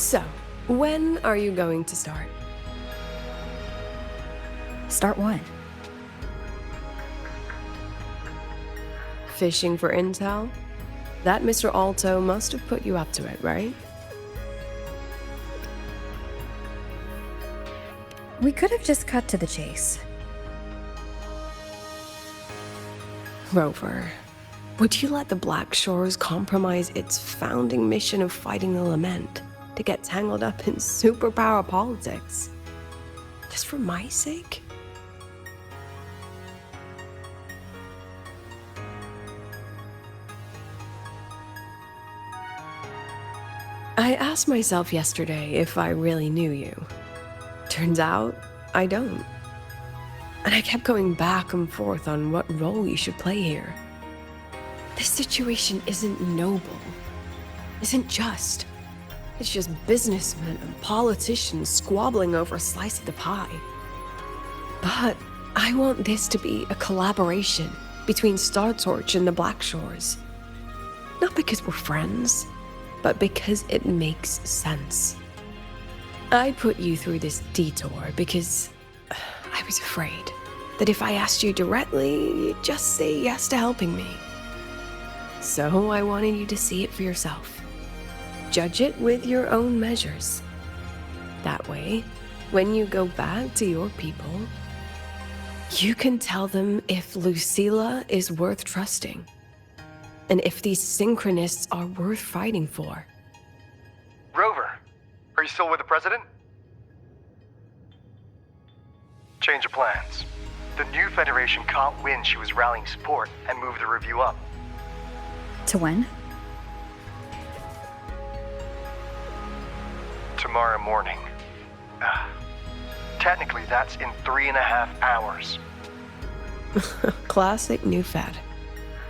So, when are you going to start? Start what? Fishing for intel? That Mr. Alto must have put you up to it, right? We could have just cut to the chase. Rover, would you let the Black Shores compromise its founding mission of fighting the Lament to get tangled up in superpower politics? Just for my sake? I asked myself yesterday if I really knew you. Turns out, I don't. And I kept going back and forth on what role you should play here. This situation isn't noble, isn't just. It's just businessmen and politicians squabbling over a slice of the pie. But I want this to be a collaboration between Star Torch and the Black Shores. Not because we're friends, but because it makes sense. I put you through this detour because I was afraid that if I asked you directly, you'd just say yes to helping me. So I wanted you to see it for yourself. Judge it with your own measures. That way, when you go back to your people, you can tell them if Lucilla is worth trusting, and if these synchronists are worth fighting for. Rover, are you still with the president? Change of plans. The new Federation caught wind she was rallying support and moved the review up. To when? Tomorrow morning. Technically, that's in 3.5 hours. Classic New Fed.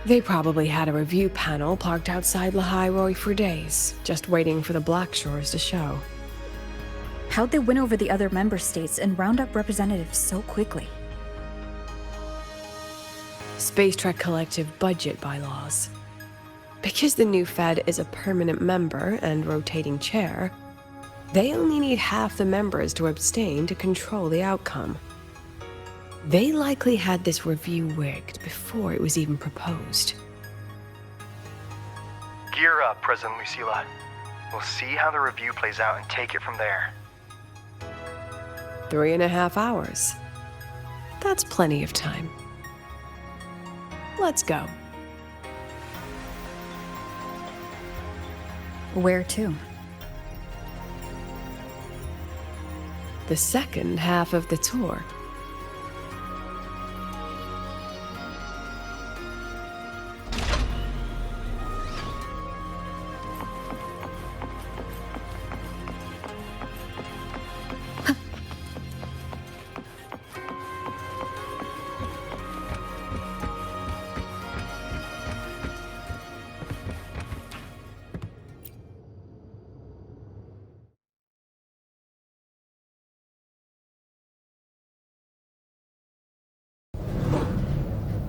They probably had a review panel parked outside Lahai for days, just waiting for the Black Shores to show. How'd they win over the other member states and round up representatives so quickly? Space Trek Collective budget bylaws. Because the new Fed is a permanent member and rotating chair, they only need half the members to abstain to control the outcome. They likely had this review rigged before it was even proposed. Gear up, President Lucilla. We'll see how the review plays out and take it from there. 3.5 hours. That's plenty of time. Let's go. Where to? The second half of the tour.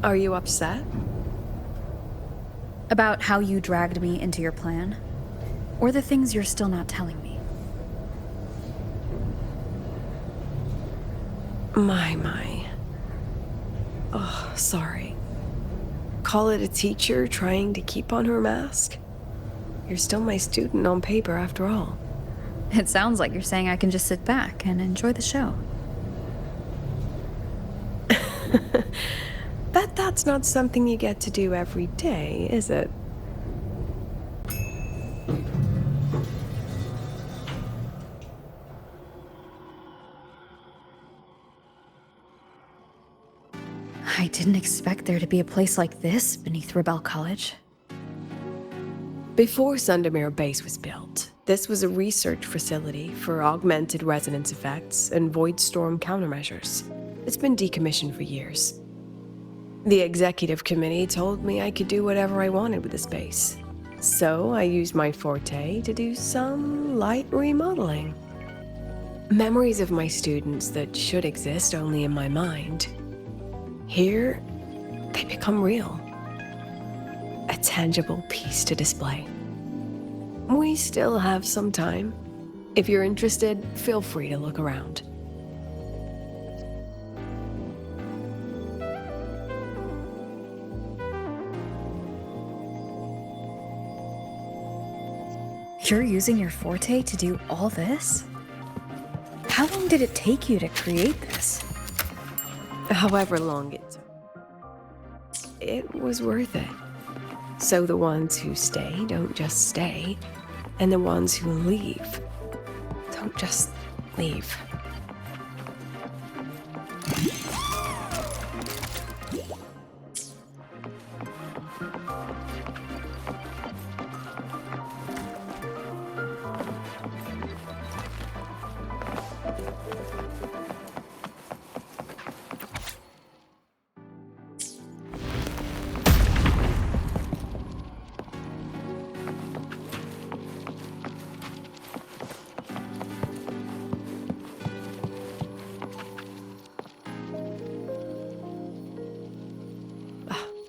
Are you upset? About how you dragged me into your plan? Or the things you're still not telling me? My. Oh, sorry. Call it a teacher trying to keep on her mask? You're still my student on paper after all. It sounds like you're saying I can just sit back and enjoy the show. Bet that's not something you get to do every day, is it? I didn't expect there to be a place like this beneath Rebel College. Before Sundermere Base was built, this was a research facility for augmented resonance effects and void storm countermeasures. It's been decommissioned for years. The executive committee told me I could do whatever I wanted with the space. So I used my forte to do some light remodeling. Memories of my students that should exist only in my mind. Here, they become real. A tangible piece to display. We still have some time. If you're interested, feel free to look around. You're using your forte to do all this? How long did it take you to create this? However long it took, it was worth it. So the ones who stay don't just stay, and the ones who leave don't just leave.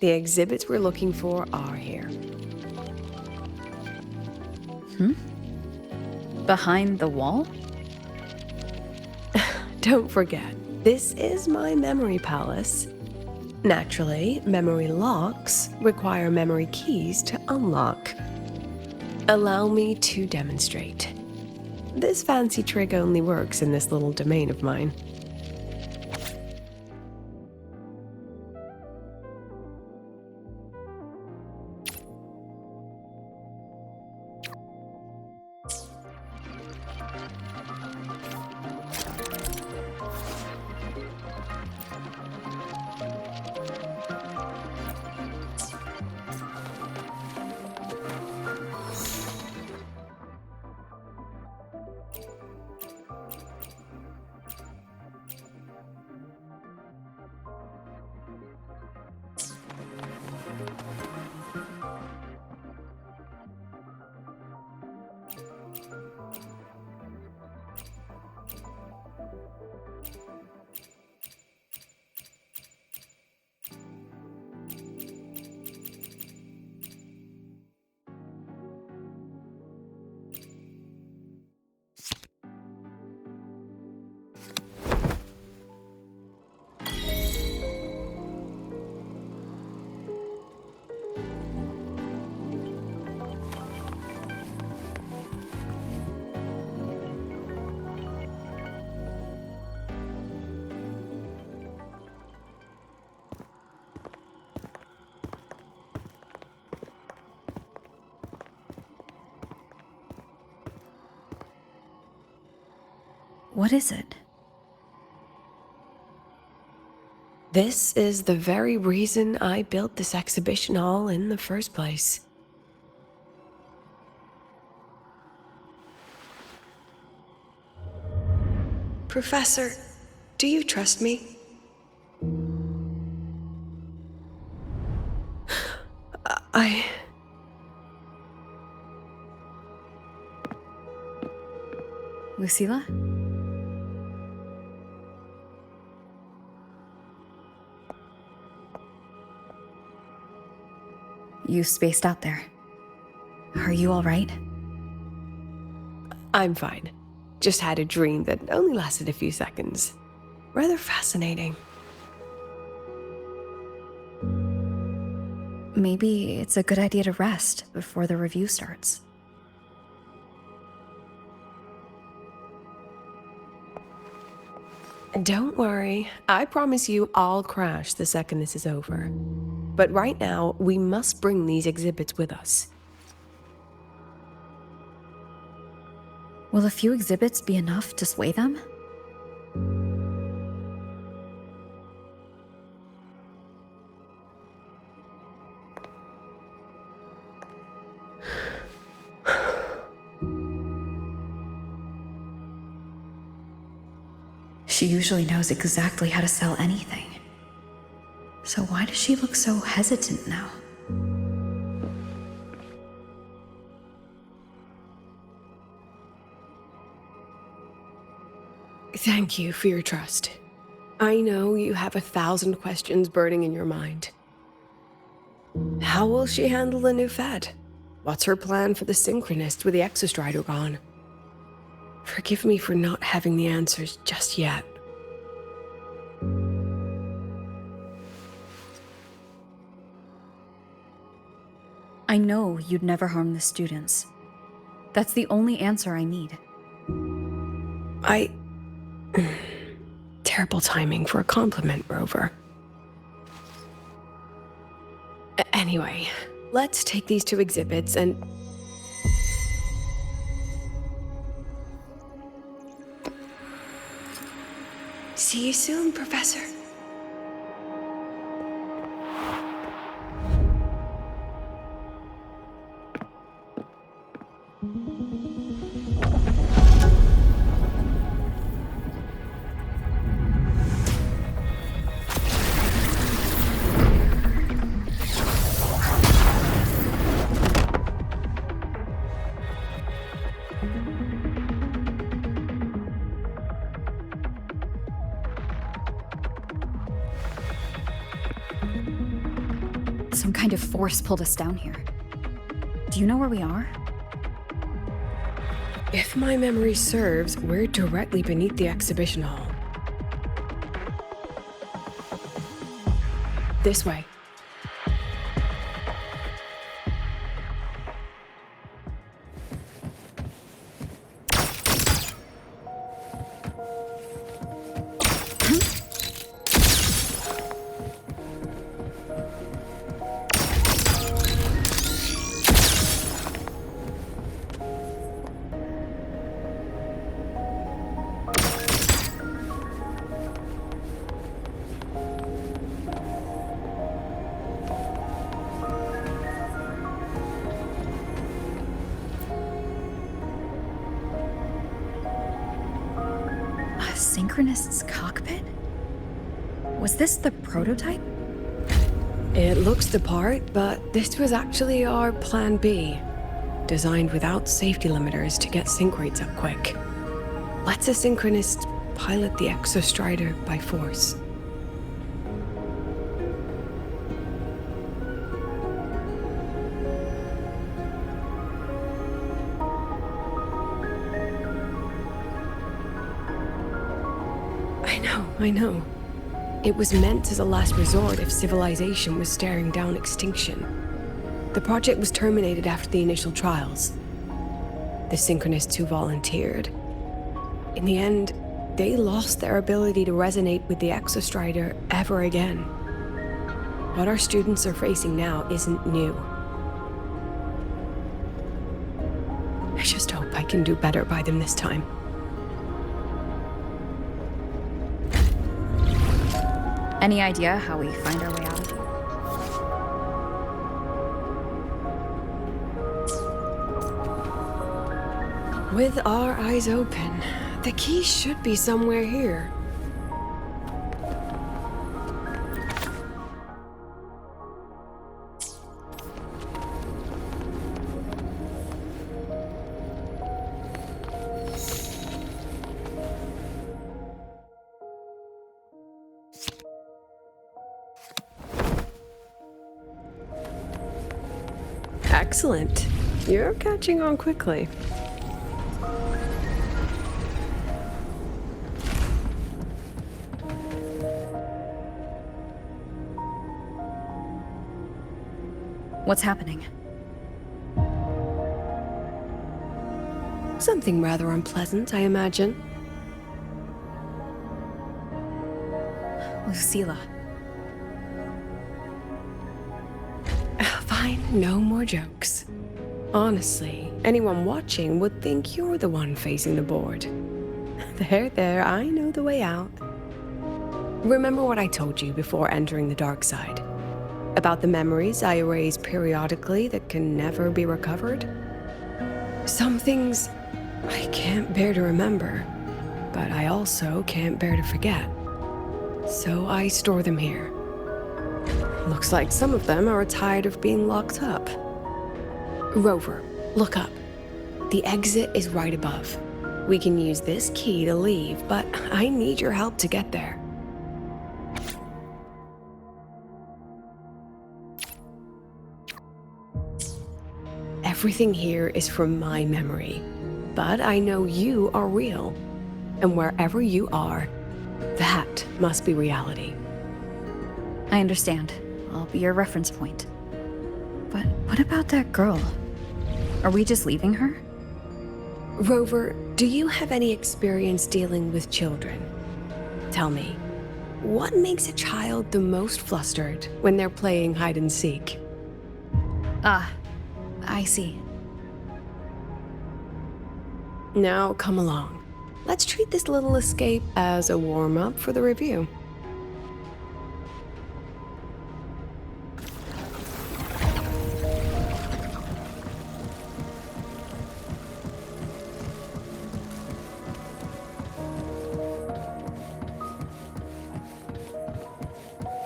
The exhibits we're looking for are here. Behind the wall? Don't forget, this is my memory palace. Naturally, memory locks require memory keys to unlock. Allow me to demonstrate. This fancy trick only works in this little domain of mine. What is it? This is the very reason I built this exhibition hall in the first place. Professor, do you trust me? I... Lucilla? You spaced out there. Are you all right? I'm fine. Just had a dream that only lasted a few seconds. Rather fascinating. Maybe it's a good idea to rest before the review starts. Don't worry. I promise you I'll crash the second this is over. But right now, we must bring these exhibits with us. Will a few exhibits be enough to sway them? She usually knows exactly how to sell anything. So why does she look so hesitant now? Thank you for your trust. I know you have 1,000 questions burning in your mind. How will she handle the new fed? What's her plan for the synchronist with the exostrider gone? Forgive me for not having the answers just yet. I know you'd never harm the students. That's the only answer I need. Terrible timing for a compliment, Rover. Anyway, let's take these two exhibits and... See you soon, Professor. Some kind of force pulled us down here. Do you know where we are? If my memory serves, we're directly beneath the exhibition hall. This way. A synchronist's cockpit? Was this the prototype? It looks the part, but this was actually our plan B. Designed without safety limiters to get sync rates up quick. Let's a synchronist pilot the Exostrider by force. I know. It was meant as a last resort if civilization was staring down extinction. The project was terminated after the initial trials. The synchronists who volunteered. In the end, they lost their ability to resonate with the Exostrider ever again. What our students are facing now isn't new. I just hope I can do better by them this time. Any idea how we find our way out of here? With our eyes open, the key should be somewhere here. Excellent. You're catching on quickly. What's happening? Something rather unpleasant, I imagine. Lucilla. Fine, no more jokes. Honestly, anyone watching would think you're the one facing the board. There, I know the way out. Remember what I told you before entering the dark side? About the memories I erase periodically that can never be recovered? Some things I can't bear to remember, but I also can't bear to forget. So I store them here. Looks like some of them are tired of being locked up. Rover, look up. The exit is right above. We can use this key to leave, but I need your help to get there. Everything here is from my memory. But I know you are real. And wherever you are, that must be reality. I understand. I'll be your reference point. But what about that girl? Are we just leaving her? Rover, do you have any experience dealing with children? Tell me, what makes a child the most flustered when they're playing hide and seek? Ah, I see. Now come along. Let's treat this little escape as a warm-up for the review.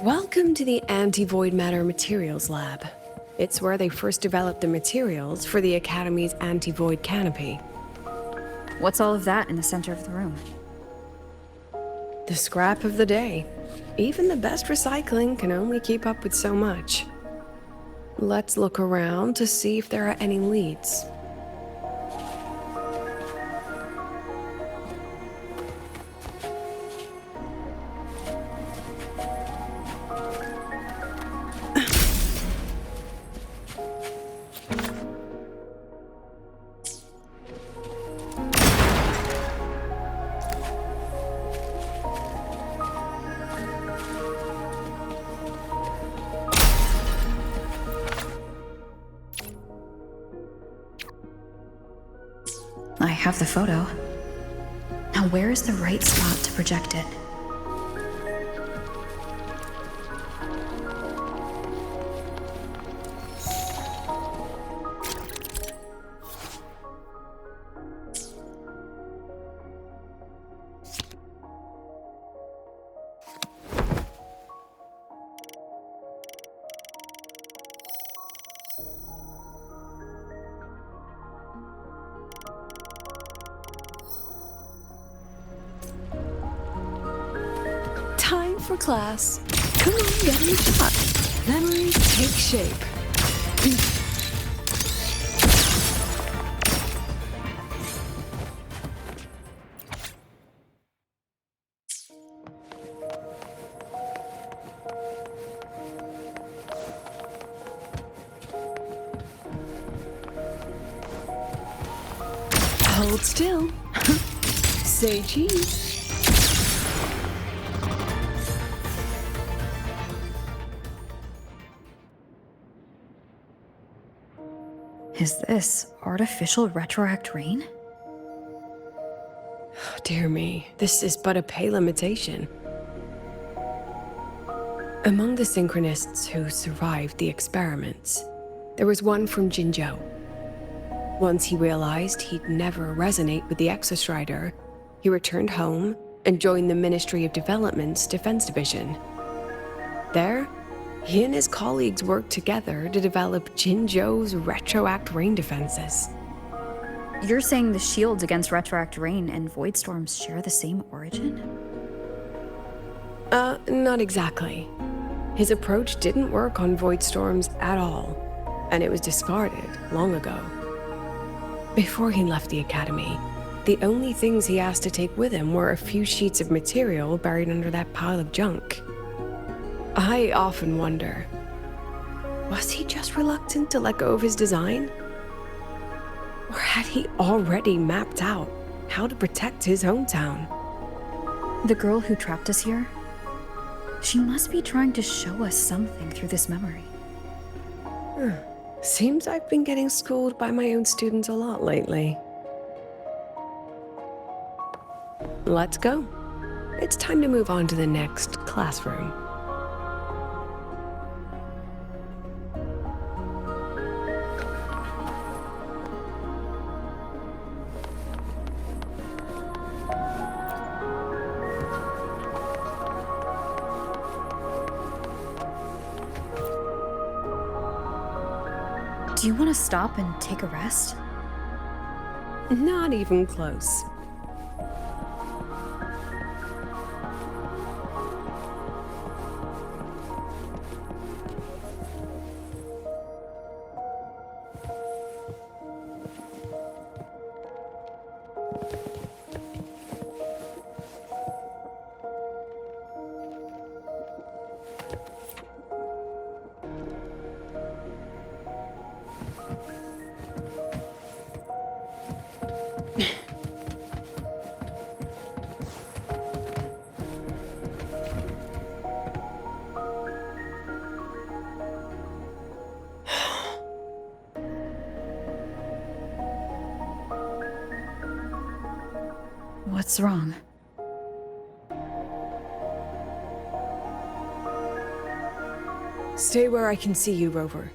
Welcome to the Anti-Void Matter Materials Lab. It's where they first developed the materials for the Academy's anti-void canopy. What's all of that in the center of the room? The scrap of the day. Even the best recycling can only keep up with so much. Let's look around to see if there are any leads. I have the photo. Now where is the right spot to project it? Time for class. Come on, get in the shot. Memories take shape. Hold still. Say cheese. Is this artificial retroact rain? Oh, dear me, this is but a pale imitation. Among the synchronists who survived the experiments, there was one from Jinzhou. Once he realized he'd never resonate with the Exostrider, he returned home and joined the Ministry of Development's Defense Division. There, he and his colleagues worked together to develop Jinzhou's retroact rain defenses. You're saying the shields against retroact rain and void storms share the same origin? Not exactly. His approach didn't work on void storms at all, and it was discarded long ago. Before he left the Academy, the only things he asked to take with him were a few sheets of material buried under that pile of junk. I often wonder, was he just reluctant to let go of his design? Or had he already mapped out how to protect his hometown? The girl who trapped us here? She must be trying to show us something through this memory. Seems I've been getting schooled by my own students a lot lately. Let's go. It's time to move on to the next classroom. Do you want to stop and take a rest? Not even close. What's wrong? Stay where I can see you, Rover.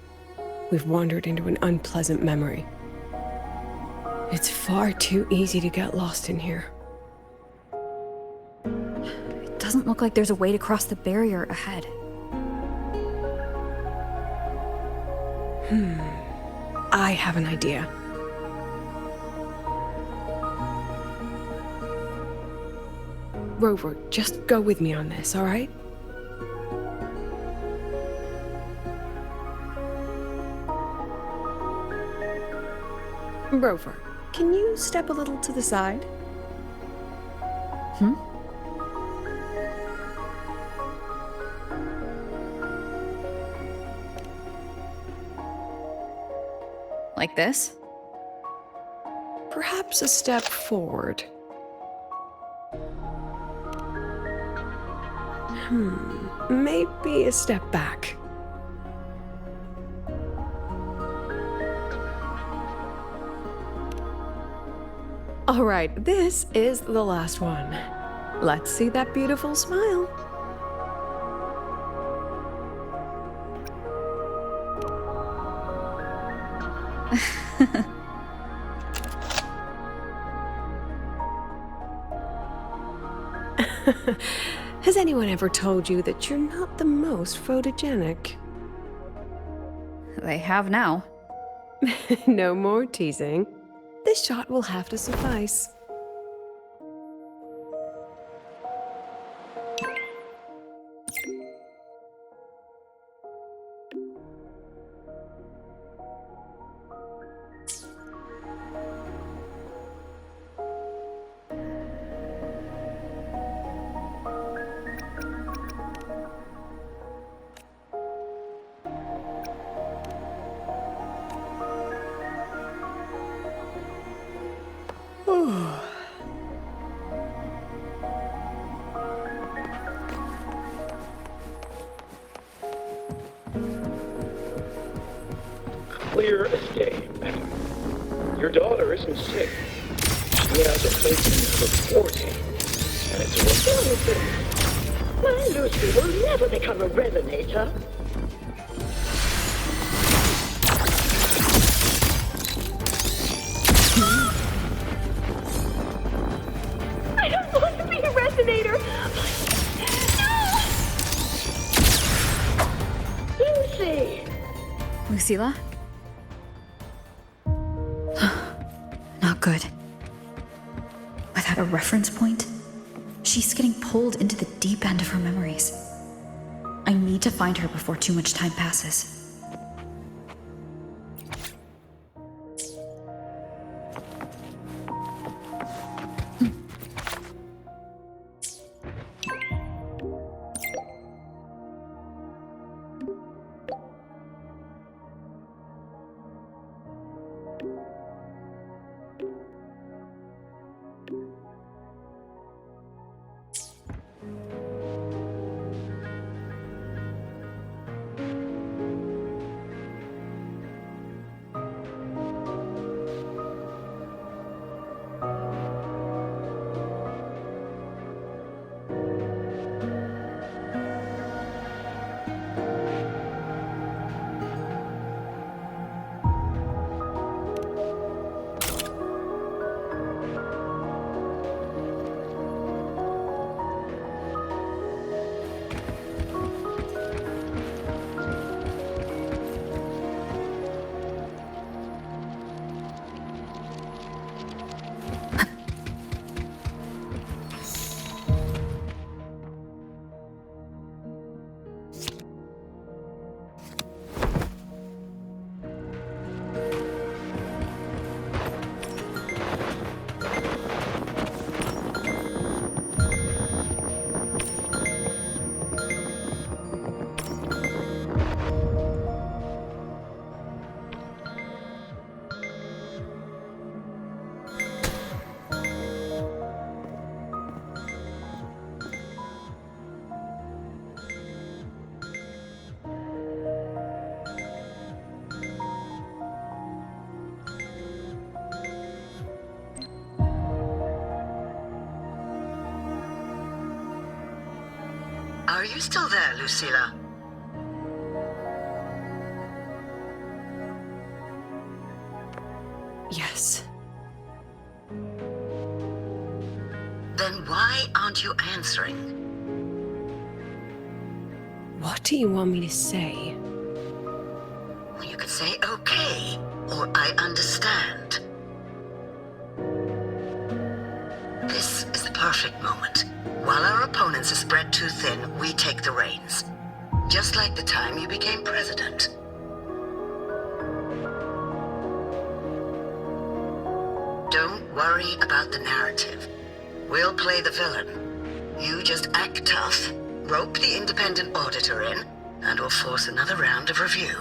We've wandered into an unpleasant memory. It's far too easy to get lost in here. It doesn't look like there's a way to cross the barrier ahead. I have an idea. Rover, just go with me on this, all right? Rover, can you step a little to the side? Like this? Perhaps a step forward. Maybe a step back. All right, this is the last one. Let's see that beautiful smile. Has anyone ever told you that you're not the most photogenic? They have now. No more teasing. This shot will have to suffice. Clear as day, madam. Your daughter isn't sick. She has a placement for 40, and it's a My Lucy will never become a resonator. I don't want to be a resonator! No! Lucy! Lucilla? Not good. Without a reference point, she's getting pulled into the deep end of her memories. I need to find her before too much time passes. Are you still there, Lucilla? Yes. Then why aren't you answering? What do you want me to say? Well, you could say okay, or I understand. This is the perfect moment. While our opponents are spread too thin, we take the reins. Just like the time you became president. Don't worry about the narrative. We'll play the villain. You just act tough, rope the independent auditor in, and we'll force another round of review.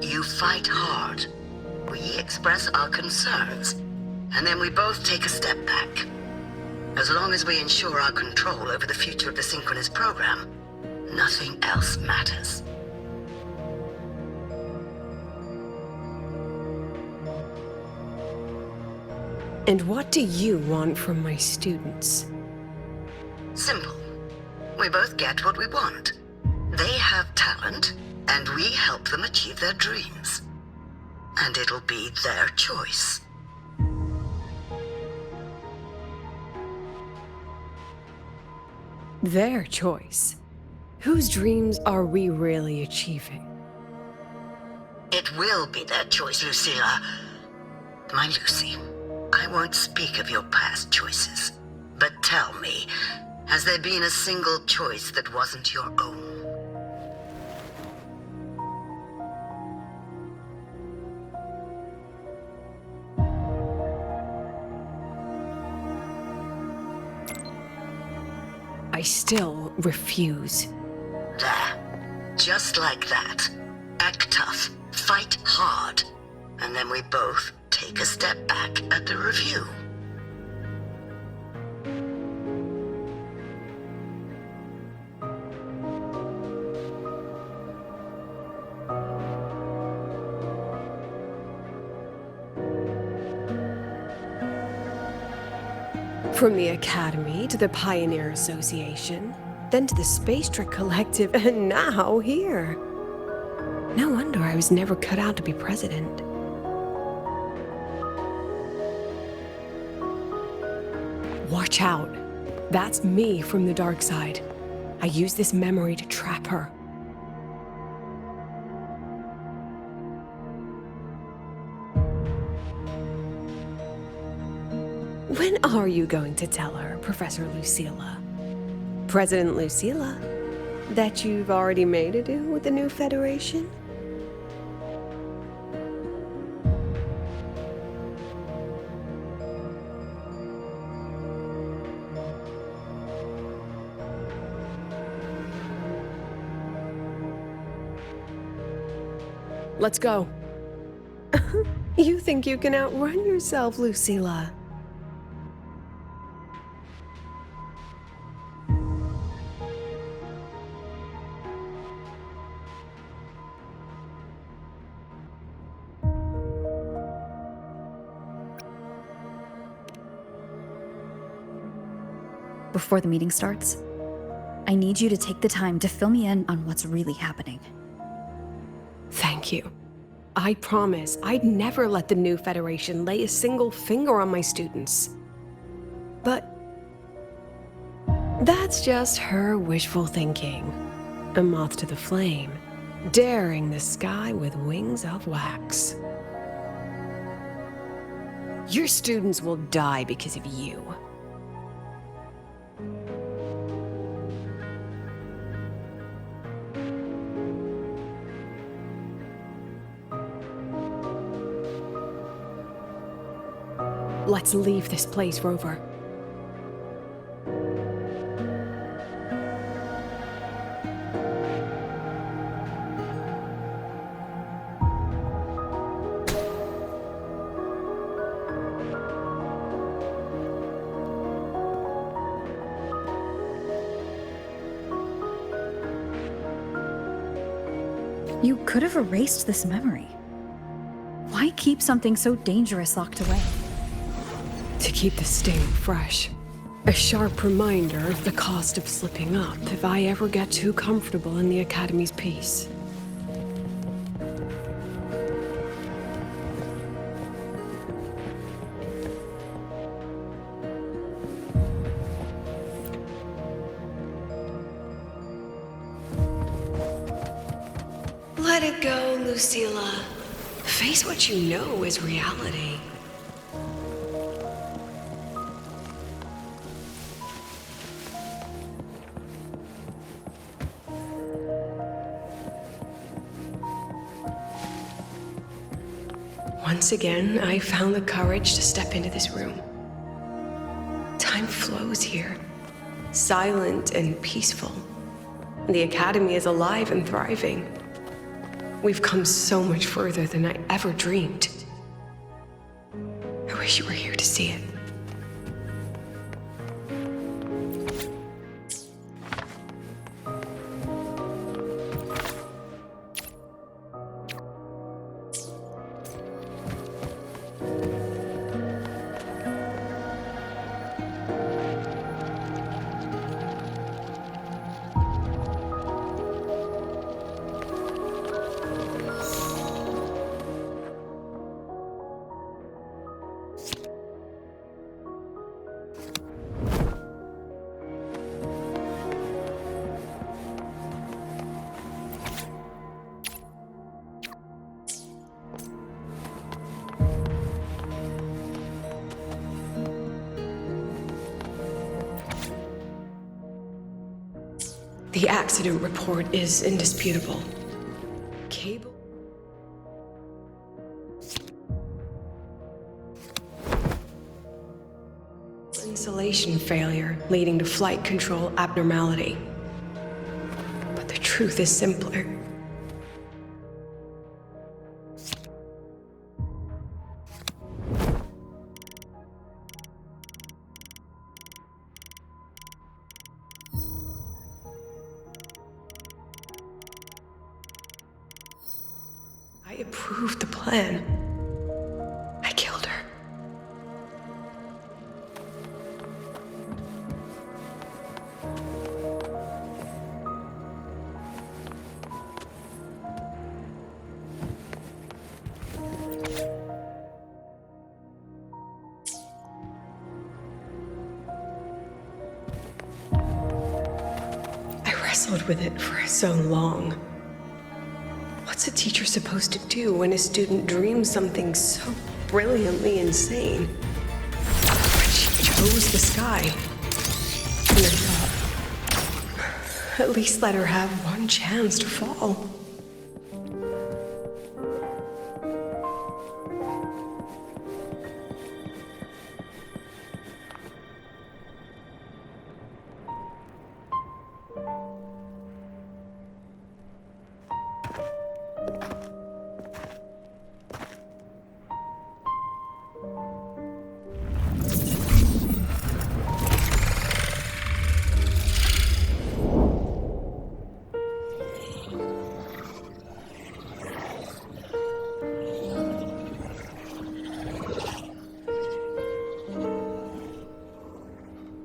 You fight hard. We express our concerns, and then we both take a step back. As long as we ensure our control over the future of the Synchronous program, nothing else matters. And what do you want from my students? Simple. We both get what we want. They have talent, and we help them achieve their dreams. And it'll be their choice. Their choice. Whose dreams are we really achieving? It will be their choice, Lucilla. My Lucy, I won't speak of your past choices. But tell me, has there been a single choice that wasn't your own? I still refuse. There. Just like that. Act tough, fight hard, and then we both take a step back at the review. From the Academy to the Pioneer Association, then to the Space Trick Collective, and now here. No wonder I was never cut out to be president. Watch out. That's me from the dark side. I use this memory to trap her. When are you going to tell her, Professor Lucilla? President Lucilla? That you've already made a deal with the new Federation? Let's go. You think you can outrun yourself, Lucilla? Before the meeting starts, I need you to take the time to fill me in on what's really happening. Thank you. I promise I'd never let the new Federation lay a single finger on my students. But that's just her wishful thinking. A moth to the flame, daring the sky with wings of wax. Your students will die because of you. Let's leave this place, Rover. You could have erased this memory. Why Why keep something so dangerous locked away? To keep the sting fresh. A sharp reminder of the cost of slipping up if I ever get too comfortable in the Academy's peace. Let it go, Lucilla. Face what you know is reality. Once again, I found the courage to step into this room. Time flows here, silent and peaceful. The Academy is alive and thriving. We've come so much further than I ever dreamed. I wish you were here to see it. The accident report is indisputable. Cable... insulation failure leading to flight control abnormality. But the truth is simpler. I approved the plan. I killed her. I wrestled with it for so long. What's a teacher supposed to do when a student dreams something so brilliantly insane? But she chose the sky. And I thought, at least let her have one chance to fall.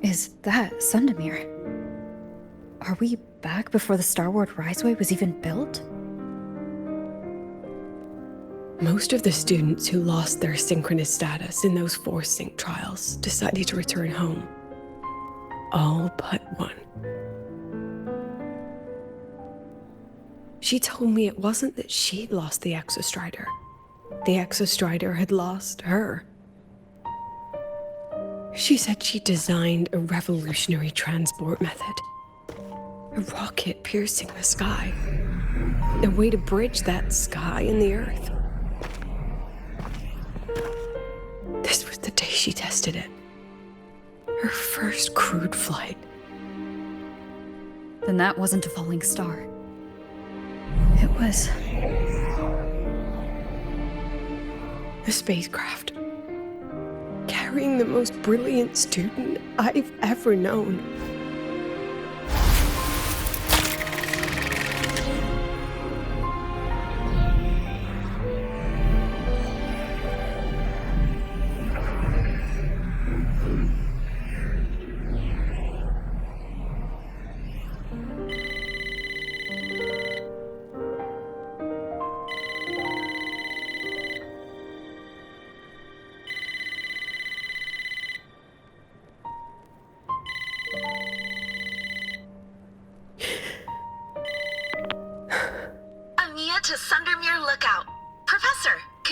Is that Sundamir? Are we back before the Starward Riseway was even built? Most of the students who lost their synchronous status in those force sync trials decided to return home. All but one. She told me it wasn't that she'd lost the Exostrider. The Exostrider had lost her. She said she designed a revolutionary transport method. A rocket piercing the sky. A way to bridge that sky and the Earth. This was the day she tested it. Her first crewed flight. Then that wasn't a falling star. It was... a spacecraft. Carrying the most brilliant student I've ever known.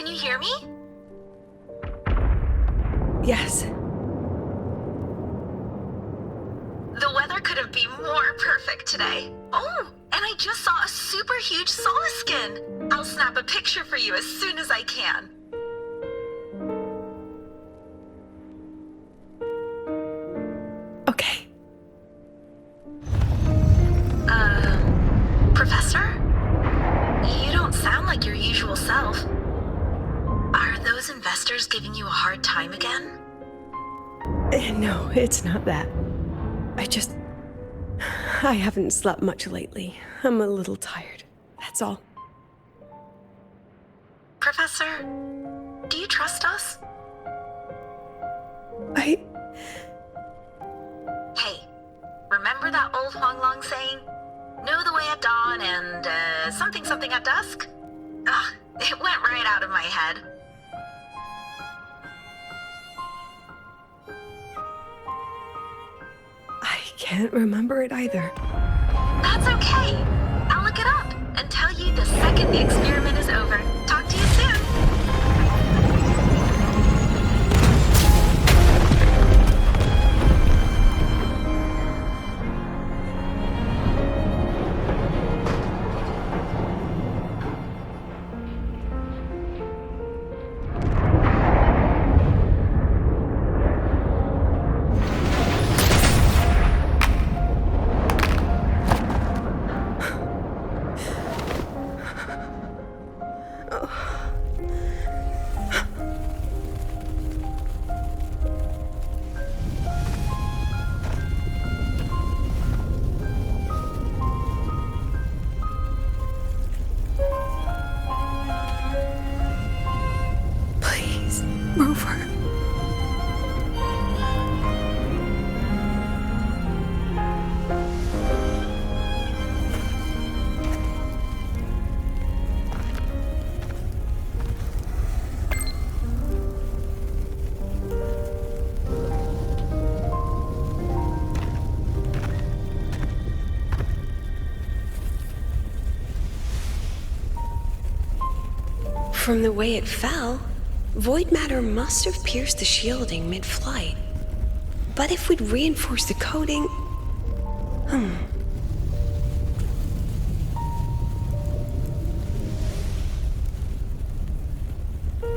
Can you hear me? Yes. The weather couldn't be more perfect today. Oh, and I just saw a super huge Solaskin. I'll snap a picture for you as soon as I can. Okay. Professor? You don't sound like your usual self. Are those investors giving you a hard time again? No, it's not that. I haven't slept much lately. I'm a little tired. That's all. Professor, do you trust us? I... Hey, remember that old Huanglong saying? Know the way at dawn and, something at dusk? Ugh, it went right out of my head. I can't remember it either. That's okay. I'll look it up and tell you the second the experiment is over. Talk to you soon. Please, Rover. From the way it fell, void matter must have pierced the shielding mid-flight. But if we'd reinforced the coating...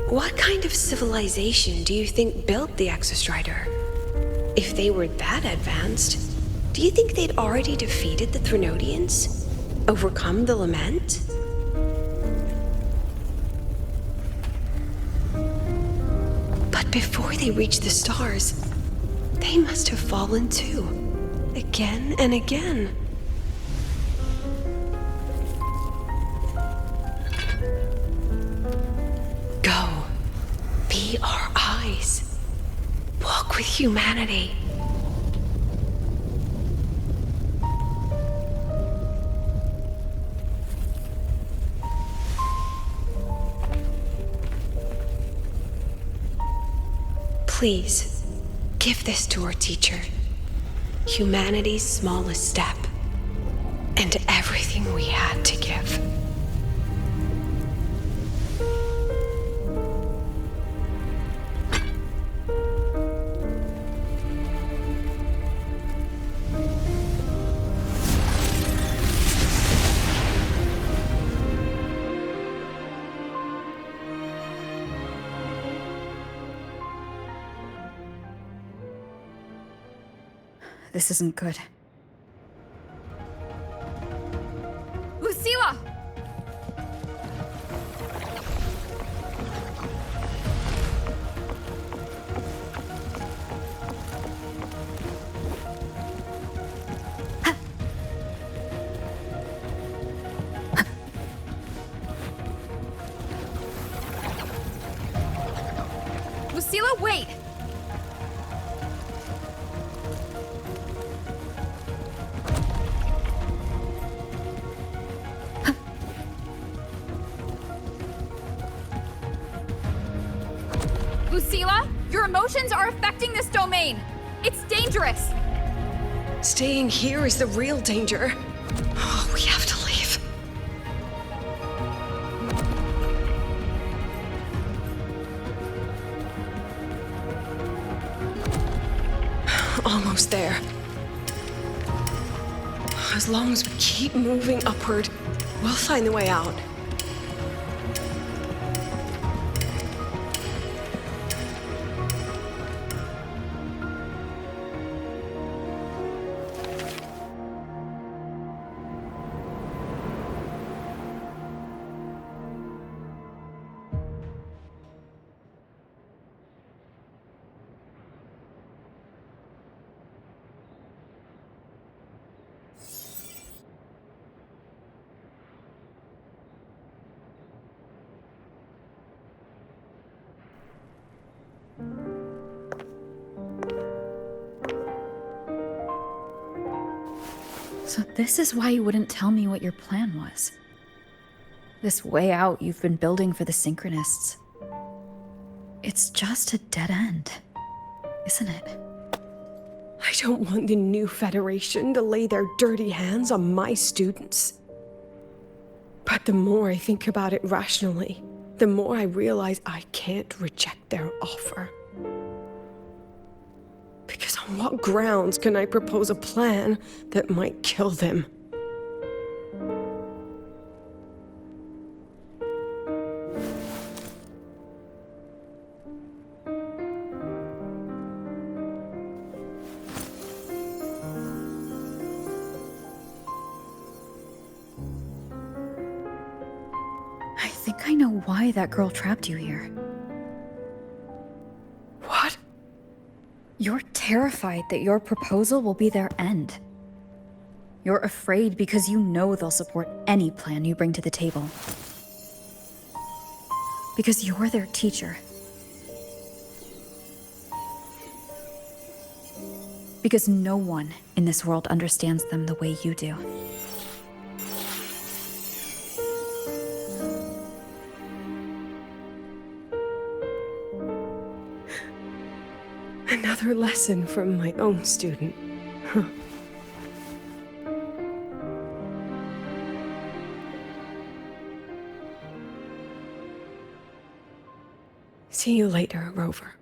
What kind of civilization do you think built the Exostrider? If they were that advanced, do you think they'd already defeated the Threnodians? Overcome the Lament? But before they reached the stars, they must have fallen too. Again and again. Go. Be our eyes. Walk with humanity. Please, give this to our teacher. Humanity's smallest step, and everything we had to give. This isn't good. Lucilla! Lucilla, wait! Lucilla, your emotions are affecting this domain. It's dangerous. Staying here is the real danger. Oh, we have to leave. almost there. As long as we keep moving upward, we'll find the way out. So this is why you wouldn't tell me what your plan was. This way out you've been building for the Synchronists. It's just a dead end, isn't it? I don't want the new Federation to lay their dirty hands on my students. But the more I think about it rationally, the more I realize I can't reject their offer. Because on what grounds can I propose a plan that might kill them? I think I know why that girl trapped you here. What? You're terrified that your proposal will be their end. You're afraid because you know they'll support any plan you bring to the table. Because you're their teacher. Because no one in this world understands them the way you do. Another lesson from my own student. Huh. See you later, Rover.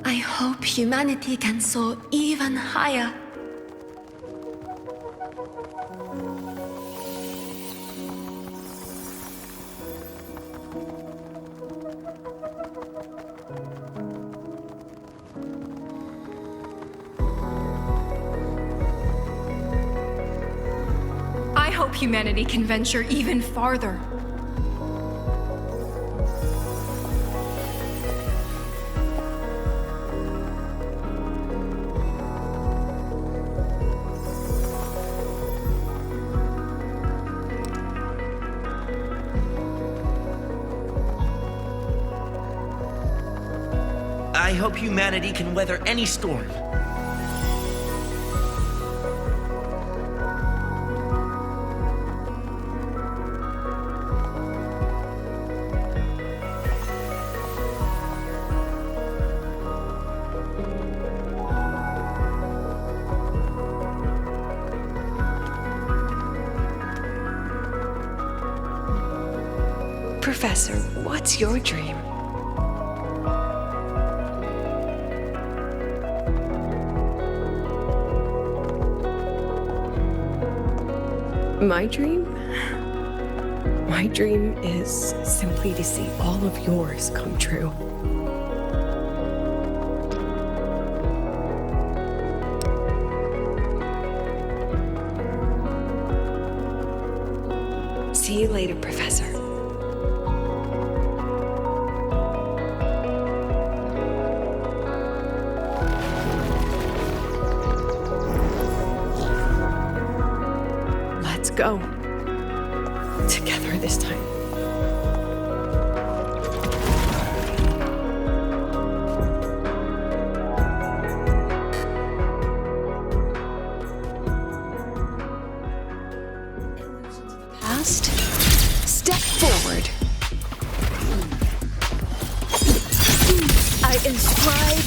I hope humanity can soar even higher. I hope humanity can venture even farther. I hope humanity can weather any storm. Professor, what's your dream? My dream? My dream is simply to see all of yours come true. See you later, Professor. Let's go. Together this time. Past. Step forward. I inscribe.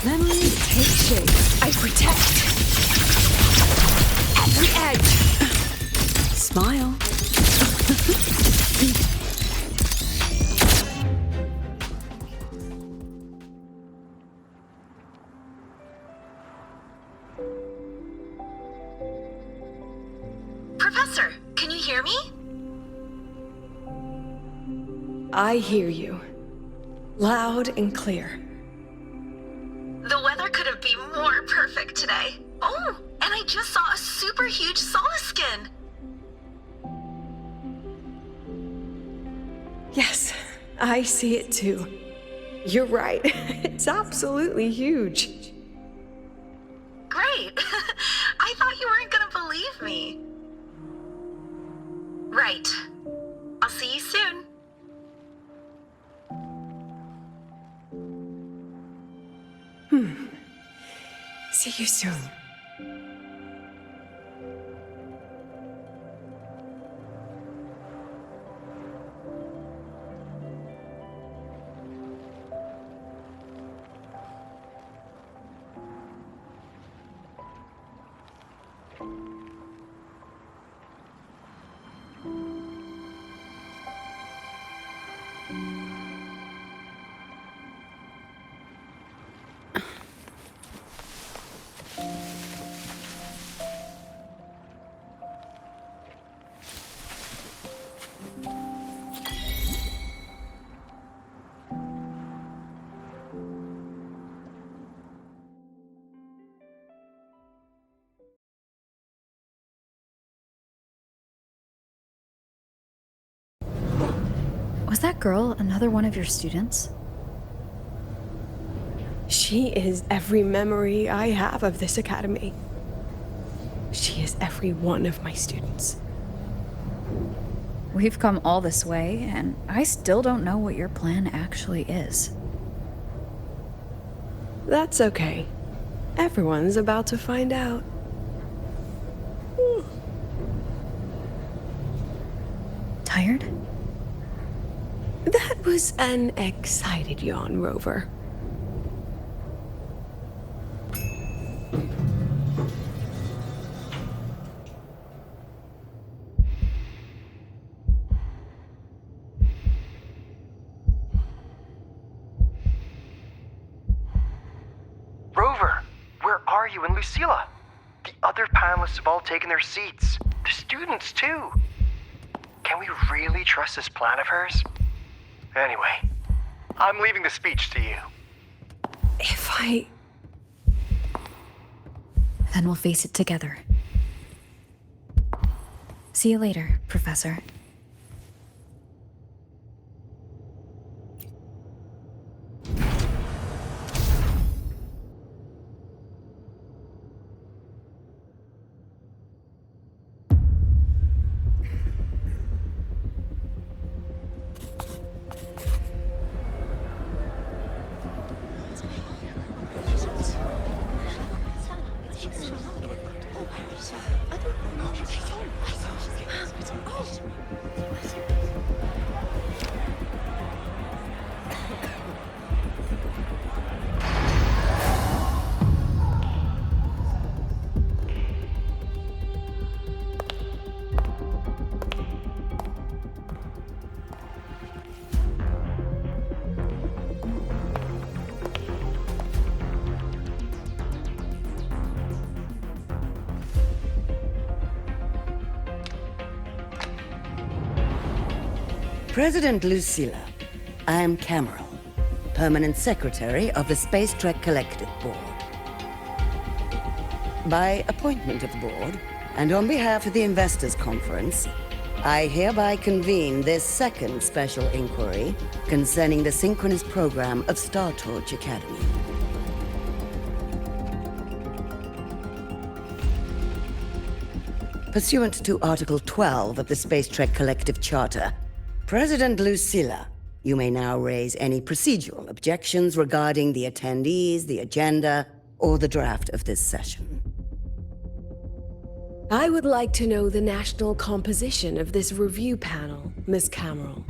Memories take shape. I protect. At the edge. Smile. Professor, can you hear me? I hear you. Loud and clear. The weather couldn't be more perfect today. Oh, and I just saw a super huge Solaskin. Yes, I see it too. You're right. It's absolutely huge. Great. I thought you weren't gonna believe me. Right. I'll see you soon. See you soon. Was that girl another one of your students? She is every memory I have of this academy. She is every one of my students. We've come all this way, and I still don't know what your plan actually is. That's okay. Everyone's about to find out. Tired? That was an excited yawn, Rover. Rover, where are you and Lucilla? The other panelists have all taken their seats. The students, too. Can we really trust this plan of hers? Anyway, I'm leaving the speech to you. If I... Then we'll face it together. See you later, Professor. President Lucilla, I am Cameron, Permanent Secretary of the Space Trek Collective Board. By appointment of the board, And on behalf of the Investors Conference, I hereby convene this second special inquiry concerning the synchronous program of Star Torch Academy. Pursuant to Article 12 of the Space Trek Collective Charter, President Lucilla, you may now raise any procedural objections regarding the attendees, the agenda, or the draft of this session. I would like to know the national composition of this review panel, Miss Cameron.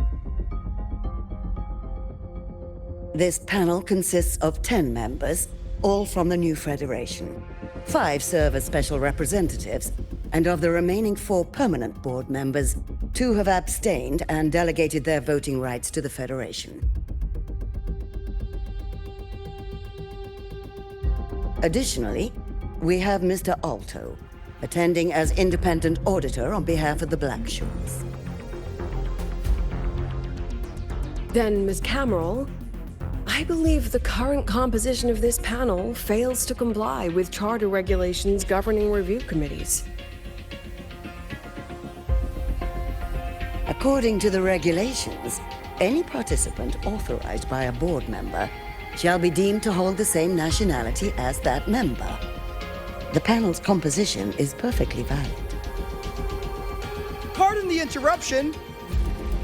This panel consists of 10 members, all from the new Federation. 5 serve as special representatives, and of the remaining 4 permanent board members, 2 have abstained and delegated their voting rights to the Federation. Additionally, we have Mr. Alto, attending as independent auditor on behalf of the Blackshores. Then, Ms. Cameron, I believe the current composition of this panel fails to comply with charter regulations governing review committees. According to the regulations, any participant authorized by a board member shall be deemed to hold the same nationality as that member. The panel's composition is perfectly valid. Pardon the interruption.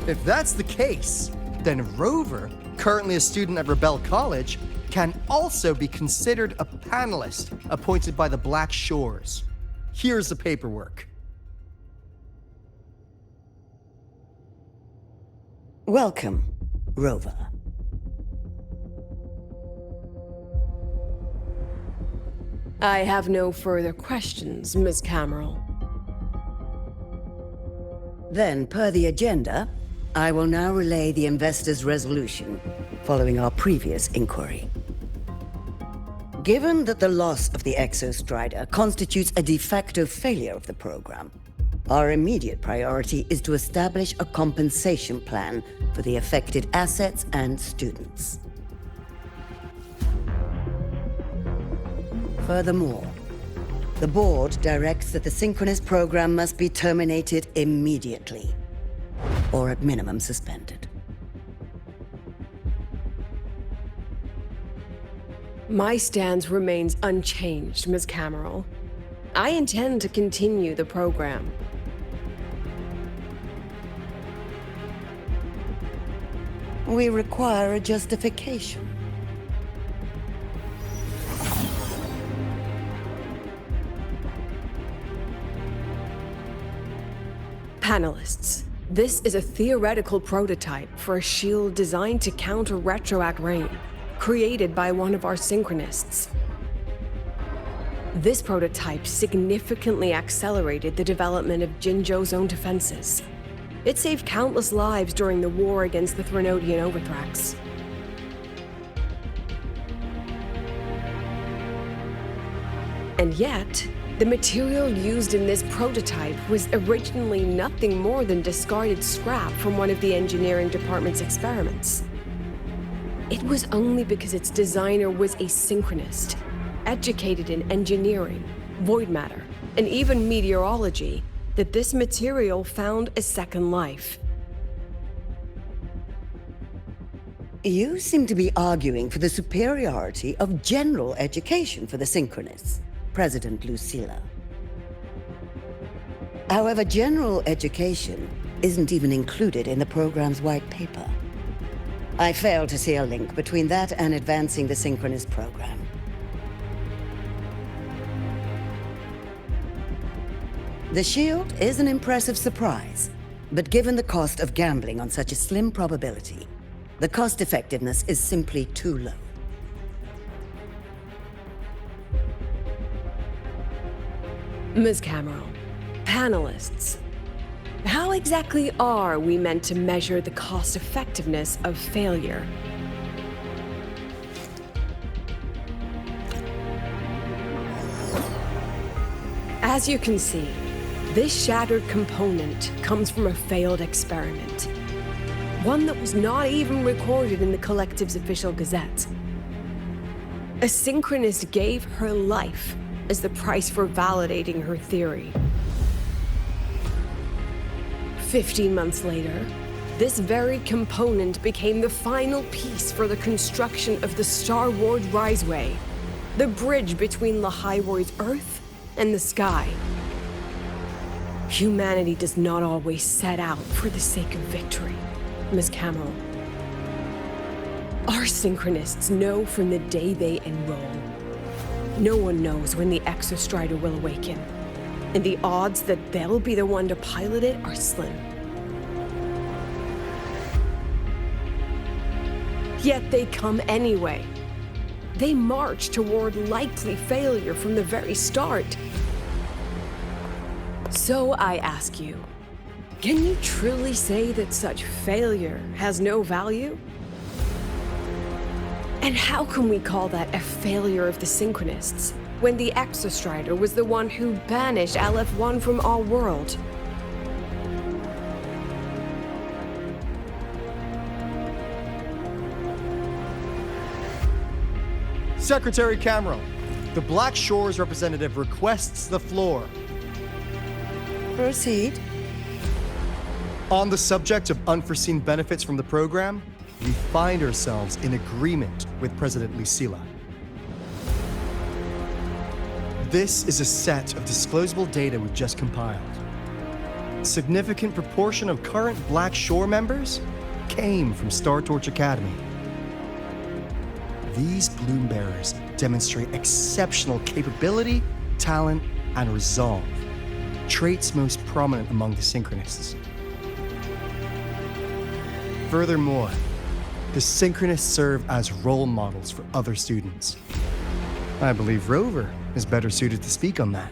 If that's the case, then Rover, currently a student at Rebel College, can also be considered a panelist appointed by the Black Shores. Here's the paperwork. Welcome, Rover. I have no further questions, Ms. Cameron. Then, per the agenda, I will now relay the investors' resolution following our previous inquiry. Given that the loss of the Exostrider constitutes a de facto failure of the program, our immediate priority is to establish a compensation plan for the affected assets and students. Furthermore, the board directs that the synchronous program must be terminated immediately, or at minimum suspended. My stance remains unchanged, Ms. Cameron. I intend to continue the program. We require a justification. Panelists, this is a theoretical prototype for a shield designed to counter retroact rain, created by one of our synchronists. This prototype significantly accelerated the development of Jinzhou's own defenses. It saved countless lives during the war against the Threnodian Overthrax. And yet, the material used in this prototype was originally nothing more than discarded scrap from one of the engineering department's experiments. It was only because its designer was a synchronist, educated in engineering, void matter, and even meteorology, that this material found a second life. You seem to be arguing for the superiority of general education for the synchronists, President Lucilla. However, general education isn't even included in the program's white paper. I fail to see a link between that and advancing the synchronous program. The shield is an impressive surprise, but given the cost of gambling on such a slim probability, the cost effectiveness is simply too low. Ms. Cameron, panelists, how exactly are we meant to measure the cost effectiveness of failure? As you can see, this shattered component comes from a failed experiment. One that was not even recorded in the Collective's official gazette. A synchronist gave her life as the price for validating her theory. 15 months later, this very component became the final piece for the construction of the Star Ward Riseway, the bridge between Lahaiwoi's Earth and the sky. Humanity does not always set out for the sake of victory, Miss Camel. Our synchronists know from the day they enroll. No one knows when the Exostrider will awaken, and the odds that they'll be the one to pilot it are slim. Yet they come anyway. They march toward likely failure from the very start. So I ask you, can you truly say that such failure has no value? And how can we call that a failure of the Synchronists, when the Exostrider was the one who banished LF1 from our world? Secretary Cameron, the Black Shores representative requests the floor. Proceed. On the subject of unforeseen benefits from the program, we find ourselves in agreement with President Lucilla. This is a set of disclosable data we've just compiled. A significant proportion of current Black Shore members came from Star Torch Academy. These Bloom Bearers demonstrate exceptional capability, talent, and resolve, traits most prominent among the Synchronists. Furthermore, the Synchronists serve as role models for other students. I believe Rover is better suited to speak on that.